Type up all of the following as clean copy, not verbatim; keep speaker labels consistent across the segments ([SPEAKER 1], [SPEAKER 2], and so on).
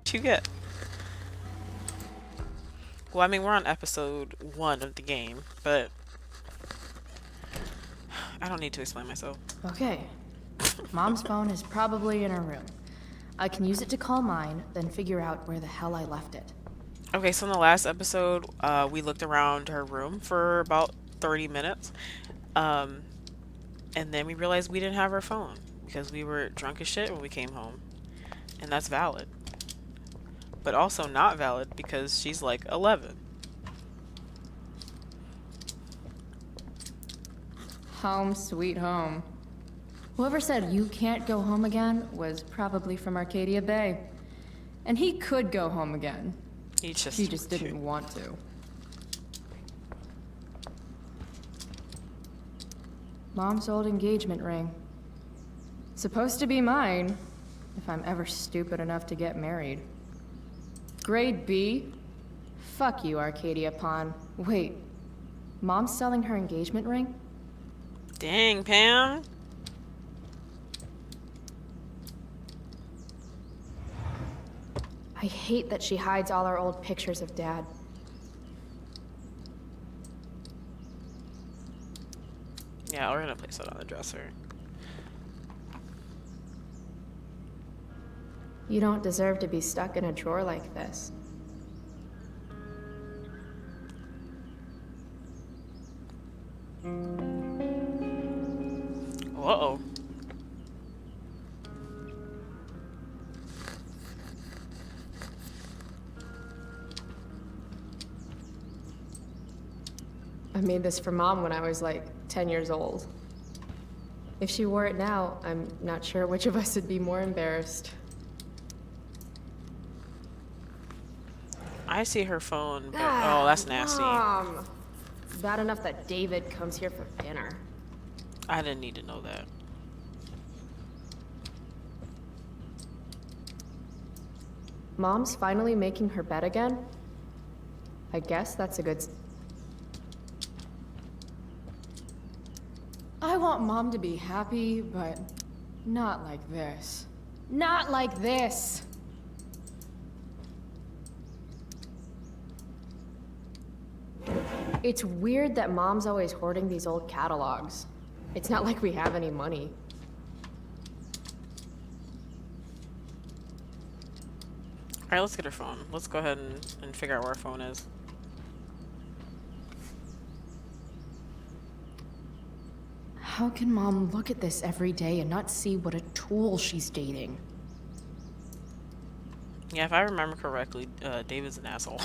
[SPEAKER 1] What'd you get? Well, I mean, we're on episode 1 of the game, but I don't need to explain myself.
[SPEAKER 2] Okay. Mom's phone is probably in her room. I can use it to call mine, then figure out where the hell I left it.
[SPEAKER 1] Okay, so in the last episode, we looked around her room for about 30 minutes. And then we realized we didn't have her phone because we were drunk as shit when we came home. And that's valid. But also not valid because she's like 11.
[SPEAKER 2] Home sweet home. Whoever said you can't go home again was probably from Arcadia Bay. And he could go home again. He just didn't want to. Mom's old engagement ring. Supposed to be mine, if I'm ever stupid enough to get married. Grade B? Fuck you, Arcadia Pawn. Wait, Mom's selling her engagement ring?
[SPEAKER 1] Dang, Pam.
[SPEAKER 2] I hate that she hides all our old pictures of Dad.
[SPEAKER 1] Yeah, we're gonna place it on the dresser.
[SPEAKER 2] You don't deserve to be stuck in a drawer like this.
[SPEAKER 1] Uh-oh.
[SPEAKER 2] I made this for Mom when I was like 10 years old. If she wore it now, I'm not sure which of us would be more embarrassed.
[SPEAKER 1] I see her phone, but oh, that's nasty.
[SPEAKER 2] Mom! Bad enough that David comes here for dinner.
[SPEAKER 1] I didn't need to know that.
[SPEAKER 2] Mom's finally making her bed again? I guess that's a good... I want Mom to be happy, but not like this. Not like this! It's weird that Mom's always hoarding these old catalogs. It's not like we have any money.
[SPEAKER 1] Alright, let's get her phone. Let's go ahead and figure out where her phone is.
[SPEAKER 2] How can Mom look at this every day and not see what a tool she's dating?
[SPEAKER 1] Yeah, if I remember correctly, David's an asshole.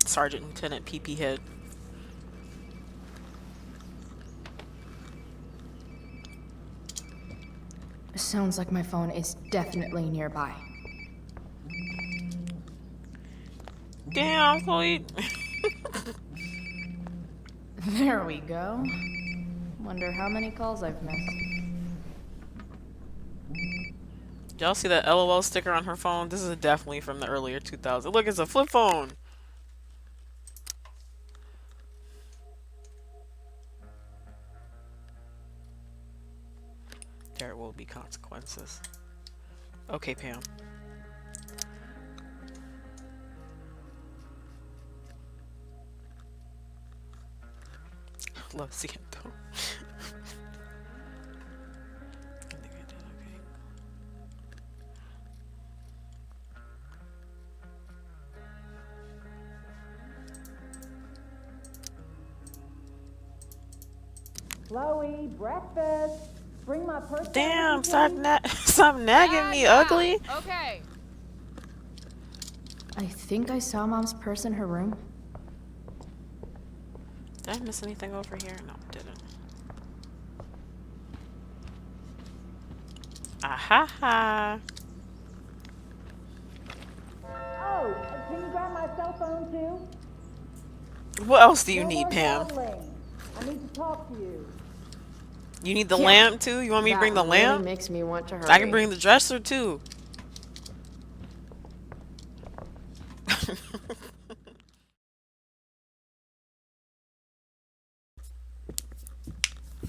[SPEAKER 1] Sergeant Lieutenant PP Head.
[SPEAKER 2] Sounds like my phone is definitely nearby.
[SPEAKER 1] Damn, Chloe.
[SPEAKER 2] There we go. Wonder how many calls I've missed.
[SPEAKER 1] Y'all see that LOL sticker on her phone? This is definitely from the earlier 2000s. Look, it's a flip phone. There will be consequences. Okay, Pam. Love seeing it though. I think I did okay.
[SPEAKER 3] Chloe, breakfast. Bring my purse.
[SPEAKER 1] Damn, stop nagging me, ugly.
[SPEAKER 3] Okay.
[SPEAKER 2] I think I saw Mom's purse in her room.
[SPEAKER 1] Did I miss anything over here? No, I didn't. Aha ha.
[SPEAKER 3] Oh, can you grab my cell phone too?
[SPEAKER 1] What else do you
[SPEAKER 3] No
[SPEAKER 1] need,
[SPEAKER 3] more
[SPEAKER 1] Pam?
[SPEAKER 3] dawdling. I need to talk to you.
[SPEAKER 1] You need the
[SPEAKER 2] Yeah.
[SPEAKER 1] lamp too? You want me to bring the
[SPEAKER 2] That really
[SPEAKER 1] lamp?
[SPEAKER 2] makes me want to hurry.
[SPEAKER 1] I can bring the dresser too.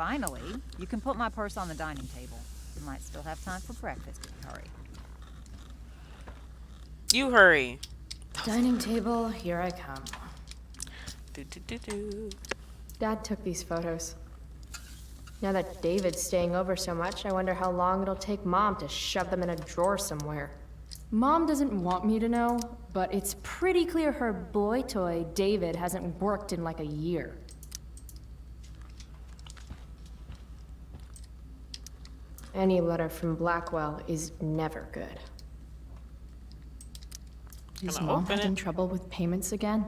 [SPEAKER 4] Finally, you can put my purse on the dining table. You might still have time for breakfast if you hurry.
[SPEAKER 1] You hurry.
[SPEAKER 2] Dining table, here I come.
[SPEAKER 1] Do, do, do, do.
[SPEAKER 2] Dad took these photos. Now that David's staying over so much, I wonder how long it'll take Mom to shove them in a drawer somewhere. Mom doesn't want me to know, but it's pretty clear her boy toy, David, hasn't worked in like a year. Any letter from Blackwell is never good. Is
[SPEAKER 1] Gonna
[SPEAKER 2] Mom
[SPEAKER 1] open
[SPEAKER 2] having
[SPEAKER 1] it.
[SPEAKER 2] trouble with payments again?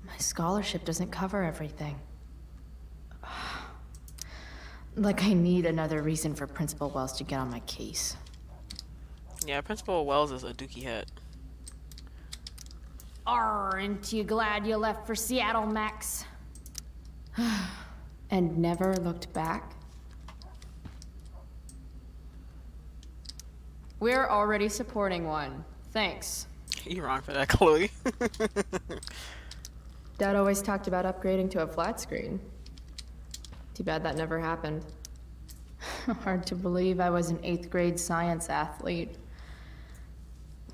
[SPEAKER 2] My scholarship doesn't cover everything. Like I need another reason for Principal Wells to get on my case.
[SPEAKER 1] Yeah, Principal Wells is a dookie head.
[SPEAKER 2] Aren't you glad you left for Seattle, Max? And never looked back? We're already supporting one. Thanks.
[SPEAKER 1] You're wrong for that, Chloe.
[SPEAKER 2] Dad always talked about upgrading to a flat screen. Too bad that never happened. Hard to believe I was an 8th grade science athlete.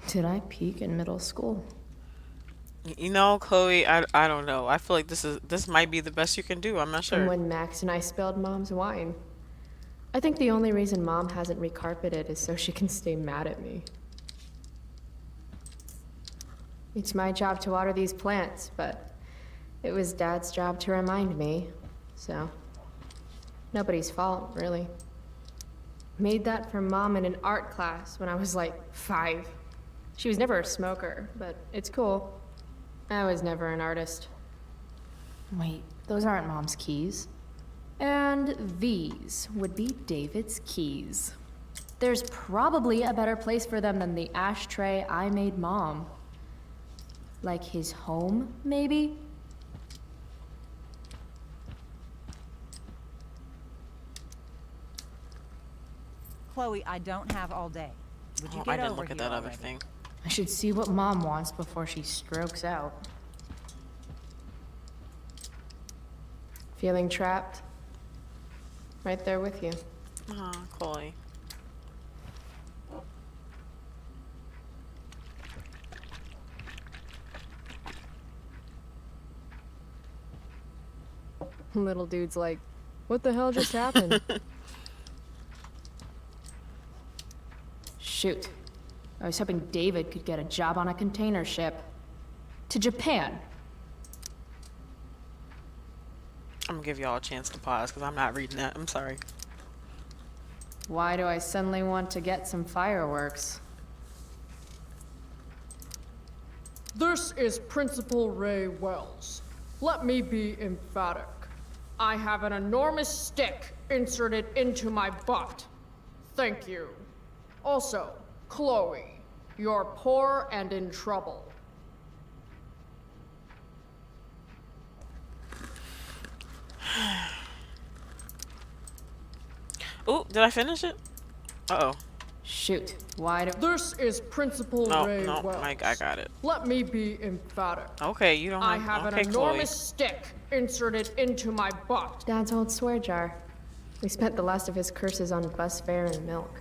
[SPEAKER 2] Did I peak in middle school?
[SPEAKER 1] You know, Chloe, I don't know. I feel like this might be the best you can do. I'm not
[SPEAKER 2] And
[SPEAKER 1] sure.
[SPEAKER 2] when Max and I spilled Mom's wine. I think the only reason Mom hasn't recarpeted is so she can stay mad at me. It's my job to water these plants, but it was Dad's job to remind me, so nobody's fault, really. Made that for Mom in an art class when I was like 5. She was never a smoker, but it's cool. I was never an artist. Wait, those aren't Mom's keys. And these would be David's keys. There's probably a better place for them than the ashtray I made Mom. Like his home, maybe?
[SPEAKER 4] Chloe, I don't have all day. Would you
[SPEAKER 1] Oh,
[SPEAKER 4] get
[SPEAKER 1] I didn't
[SPEAKER 4] over
[SPEAKER 1] look at
[SPEAKER 4] here
[SPEAKER 1] that other
[SPEAKER 4] already?
[SPEAKER 1] thing.
[SPEAKER 2] I should see what Mom wants before she strokes out. Feeling trapped? Right there with you.
[SPEAKER 1] Oh, Chloe.
[SPEAKER 2] Little dude's like, what the hell just happened? Shoot. I was hoping David could get a job on a container ship. To Japan.
[SPEAKER 1] I'm gonna give y'all a chance to pause because I'm not reading that. I'm sorry.
[SPEAKER 2] Why do I suddenly want to get some fireworks?
[SPEAKER 5] This is Principal Ray Wells. Let me be emphatic. I have an enormous stick inserted into my butt. Thank you. Also, Chloe, you're poor and in trouble.
[SPEAKER 1] Ooh, did I finish it? Uh-oh.
[SPEAKER 2] Shoot. Why do...
[SPEAKER 5] This is Principal
[SPEAKER 1] No,
[SPEAKER 5] Ray
[SPEAKER 1] no,
[SPEAKER 5] Wells.
[SPEAKER 1] Mike, I got it.
[SPEAKER 5] Let me be emphatic.
[SPEAKER 1] Okay, you don't
[SPEAKER 5] I
[SPEAKER 1] have...
[SPEAKER 5] have
[SPEAKER 1] Okay,
[SPEAKER 5] an
[SPEAKER 1] Chloe.
[SPEAKER 5] enormous stick inserted into my butt.
[SPEAKER 2] Dad's old swear jar. We spent the last of his curses on bus fare and milk.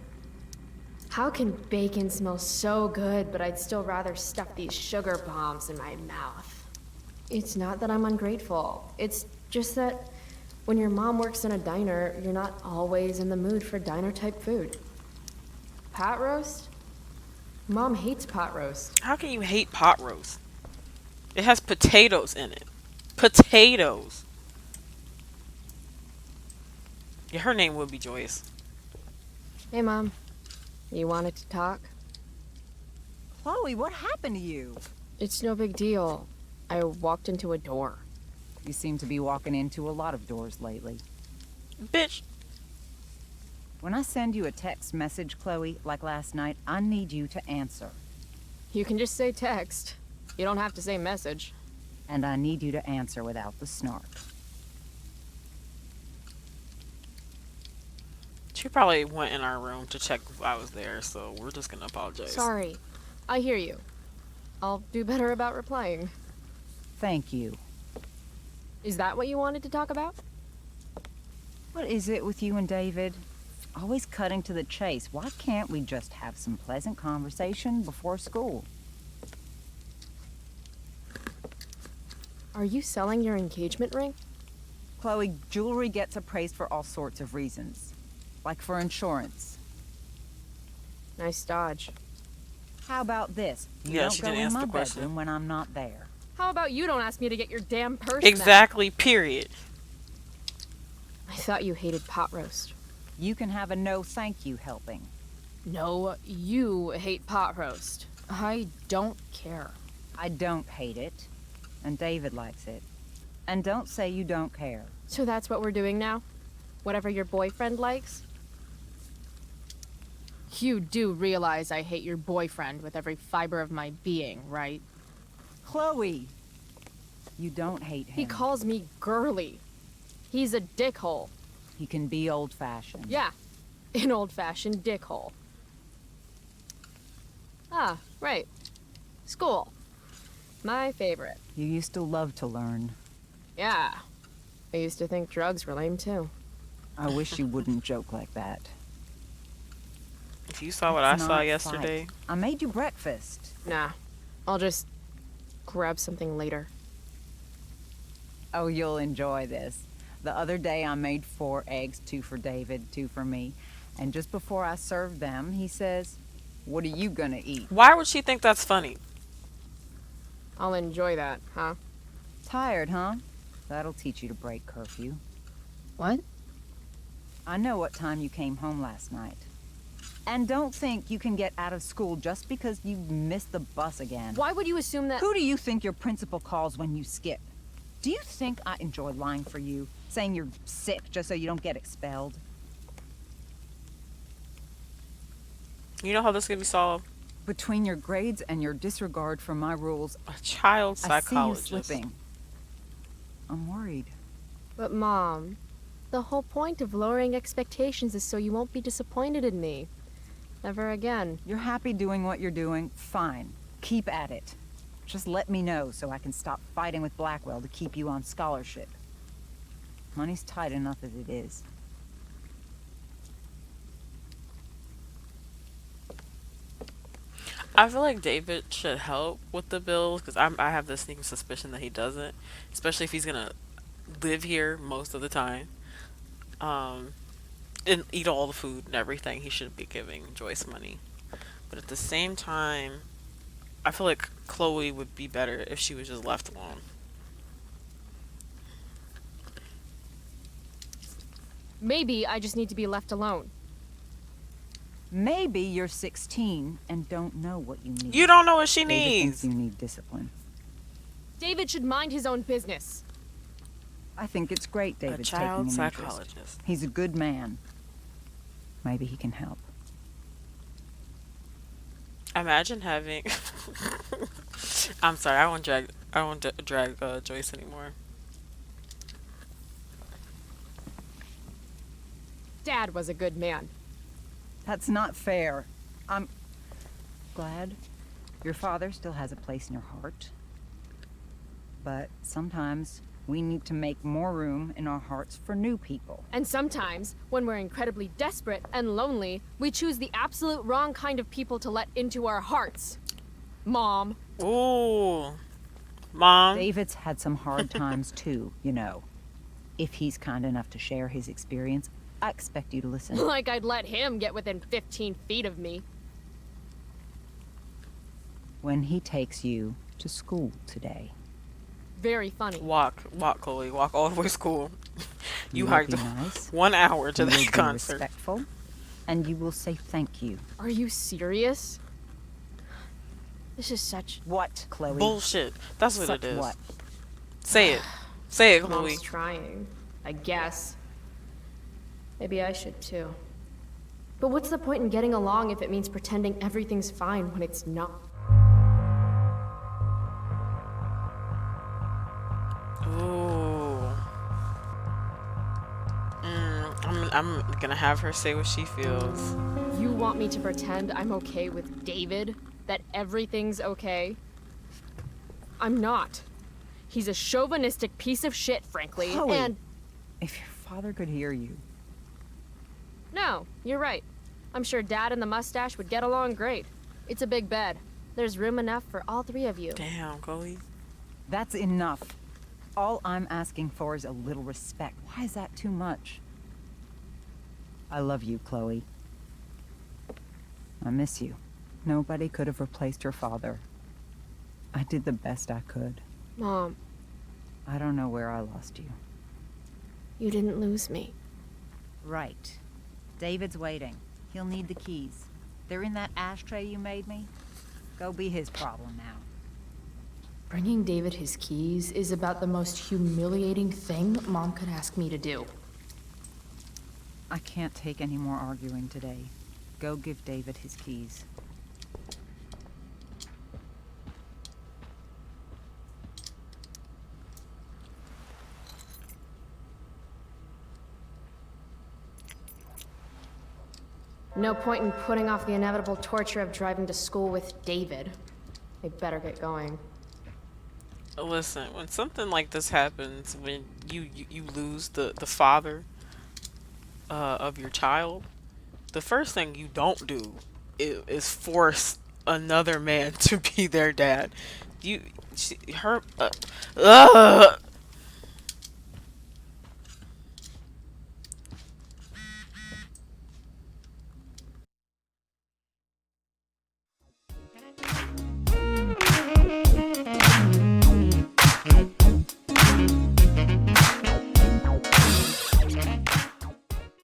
[SPEAKER 2] How can bacon smell so good, but I'd still rather stuff these sugar bombs in my mouth? It's not that I'm ungrateful. It's just that when your mom works in a diner, you're not always in the mood for diner-type food. Pot roast? Mom hates pot roast.
[SPEAKER 1] How can you hate pot roast? It has potatoes in it. Potatoes. Yeah, her name would be Joyce.
[SPEAKER 2] Hey, Mom. You wanted to talk?
[SPEAKER 4] Chloe, what happened to you?
[SPEAKER 2] It's no big deal. I walked into a door.
[SPEAKER 4] You seem to be walking into a lot of doors lately.
[SPEAKER 1] Bitch.
[SPEAKER 4] When I send you a text message, Chloe, like last night, I need you to answer.
[SPEAKER 2] You can just say text. You don't have to say message.
[SPEAKER 4] And I need you to answer without the snark.
[SPEAKER 1] She probably went in our room to check if I was there, so we're just gonna apologize.
[SPEAKER 2] Sorry. I hear you. I'll do better about replying.
[SPEAKER 4] Thank you.
[SPEAKER 2] Is that what you wanted to talk about?
[SPEAKER 4] What is it with you and David? Always cutting to the chase. Why can't we just have some pleasant conversation before school?
[SPEAKER 6] Are you selling your engagement ring?
[SPEAKER 4] Chloe, jewelry gets appraised for all sorts of reasons. Like for insurance.
[SPEAKER 6] Nice dodge.
[SPEAKER 4] How about this? You
[SPEAKER 1] Yeah,
[SPEAKER 4] don't
[SPEAKER 1] she
[SPEAKER 4] go
[SPEAKER 1] didn't
[SPEAKER 4] in
[SPEAKER 1] answer
[SPEAKER 4] my
[SPEAKER 1] the question.
[SPEAKER 4] bedroom when I'm not there.
[SPEAKER 6] How about you don't ask me to get your damn purse back?
[SPEAKER 1] Exactly, period.
[SPEAKER 6] I thought you hated pot roast.
[SPEAKER 4] You can have a no thank you helping.
[SPEAKER 6] No, you hate pot roast. I don't care.
[SPEAKER 4] I don't hate it. And David likes it. And don't say you don't care.
[SPEAKER 6] So that's what we're doing now? Whatever your boyfriend likes? You do realize I hate your boyfriend with every fiber of my being, right?
[SPEAKER 4] Chloe! You don't hate him.
[SPEAKER 6] He calls me girly. He's a dickhole.
[SPEAKER 4] He can be old-fashioned.
[SPEAKER 6] Yeah, an old-fashioned dickhole. Ah, right. School. My favorite.
[SPEAKER 4] You used to love to learn.
[SPEAKER 6] Yeah. I used to think drugs were lame too.
[SPEAKER 4] I wish you wouldn't joke like that.
[SPEAKER 1] If you saw what I
[SPEAKER 4] Let's
[SPEAKER 1] saw
[SPEAKER 4] not
[SPEAKER 1] yesterday.
[SPEAKER 4] fight. I made you breakfast.
[SPEAKER 6] Nah. I'll just grab something later.
[SPEAKER 4] Oh, you'll enjoy this. The other day I made 4 eggs, 2 for David, 2 for me. And just before I served them, he says, "What are you gonna eat?"
[SPEAKER 1] Why would she think that's funny?
[SPEAKER 6] I'll enjoy that, huh?
[SPEAKER 4] Tired, huh? That'll teach you to break curfew.
[SPEAKER 2] What?
[SPEAKER 4] I know what time you came home last night. And don't think you can get out of school just because you missed the bus again.
[SPEAKER 6] Why would you assume that—
[SPEAKER 4] Who do you think your principal calls when you skip? Do you think I enjoy lying for you? Saying you're sick just so you don't get expelled?
[SPEAKER 1] You know how this can be solved?
[SPEAKER 4] Between your grades and your disregard for my rules,
[SPEAKER 1] A child
[SPEAKER 4] I see you
[SPEAKER 1] psychologist.
[SPEAKER 4] slipping. I'm worried.
[SPEAKER 6] But Mom, the whole point of lowering expectations is so you won't be disappointed in me. Never again.
[SPEAKER 4] You're happy doing what you're doing? Fine. Keep at it. Just let me know so I can stop fighting with Blackwell to keep you on scholarship. Money's tight enough as it is.
[SPEAKER 1] I feel like David should help with the bills because I have this sneaking suspicion that he doesn't, especially if he's gonna live here most of the time, and eat all the food and everything. He should be giving Joyce money, but at the same time, I feel like Chloe would be better if she was just left alone.
[SPEAKER 6] Maybe I just need to be left alone.
[SPEAKER 4] Maybe you're 16 and don't know what you need.
[SPEAKER 1] You don't know what she
[SPEAKER 4] David
[SPEAKER 1] needs.
[SPEAKER 4] thinks you need discipline.
[SPEAKER 6] David should mind his own business.
[SPEAKER 4] I think it's great
[SPEAKER 1] A
[SPEAKER 4] David's
[SPEAKER 1] child
[SPEAKER 4] taking an interest.
[SPEAKER 1] psychologist.
[SPEAKER 4] He's a good man. Maybe he can help.
[SPEAKER 1] Imagine having. I'm sorry. I won't drag Joyce anymore.
[SPEAKER 6] Dad was a good man.
[SPEAKER 4] That's not fair. I'm glad your father still has a place in your heart. But sometimes we need to make more room in our hearts for new people.
[SPEAKER 6] And sometimes, when we're incredibly desperate and lonely, we choose the absolute wrong kind of people to let into our hearts. Mom.
[SPEAKER 1] Ooh, Mom.
[SPEAKER 4] David's had some hard times too, you know. If he's kind enough to share his experience, I expect you to listen.
[SPEAKER 6] Like I'd let him get within 15 feet of me.
[SPEAKER 4] When he takes you to school today.
[SPEAKER 6] Very funny.
[SPEAKER 1] Walk, Chloe. Walk all the way to school. You
[SPEAKER 4] will
[SPEAKER 1] hiked
[SPEAKER 4] be nice,
[SPEAKER 1] 1 hour to
[SPEAKER 4] you will
[SPEAKER 1] this
[SPEAKER 4] be
[SPEAKER 1] concert.
[SPEAKER 4] respectful, and you will say thank you.
[SPEAKER 6] Are you serious? This is such...
[SPEAKER 4] What, Chloe?
[SPEAKER 1] Bullshit. That's what
[SPEAKER 4] Such
[SPEAKER 1] it is.
[SPEAKER 4] what?
[SPEAKER 1] Say it. Say it, Chloe.
[SPEAKER 6] Mom's trying. I guess. Maybe I should too. But what's the point in getting along if it means pretending everything's fine when it's not?
[SPEAKER 1] Ooh. I'm gonna have her say what she feels.
[SPEAKER 6] You want me to pretend I'm okay with David? That everything's okay? I'm not. He's a chauvinistic piece of shit, frankly,
[SPEAKER 4] Chloe.
[SPEAKER 6] and...
[SPEAKER 4] If you're father could hear you.
[SPEAKER 6] No, you're right. I'm sure Dad and the mustache would get along great. It's a big bed. There's room enough for all three of you.
[SPEAKER 1] Damn, Chloe.
[SPEAKER 4] That's enough. All I'm asking for is a little respect. Why is that too much? I love you, Chloe. I miss you. Nobody could have replaced your father. I did the best I could.
[SPEAKER 6] Mom,
[SPEAKER 4] I don't know where I lost you.
[SPEAKER 6] you didn't lose me.
[SPEAKER 4] Right. David's waiting. He'll need the keys. They're in that ashtray you made me. Go be his problem now.
[SPEAKER 2] Bringing David his keys is about the most humiliating thing Mom could ask me to do.
[SPEAKER 4] I can't take any more arguing today. Go give David his keys.
[SPEAKER 6] No point in putting off the inevitable torture of driving to school with David. I better get going.
[SPEAKER 1] Listen, when something like this happens, when you lose the father of your child, the first thing you don't do is force another man to be their dad. Her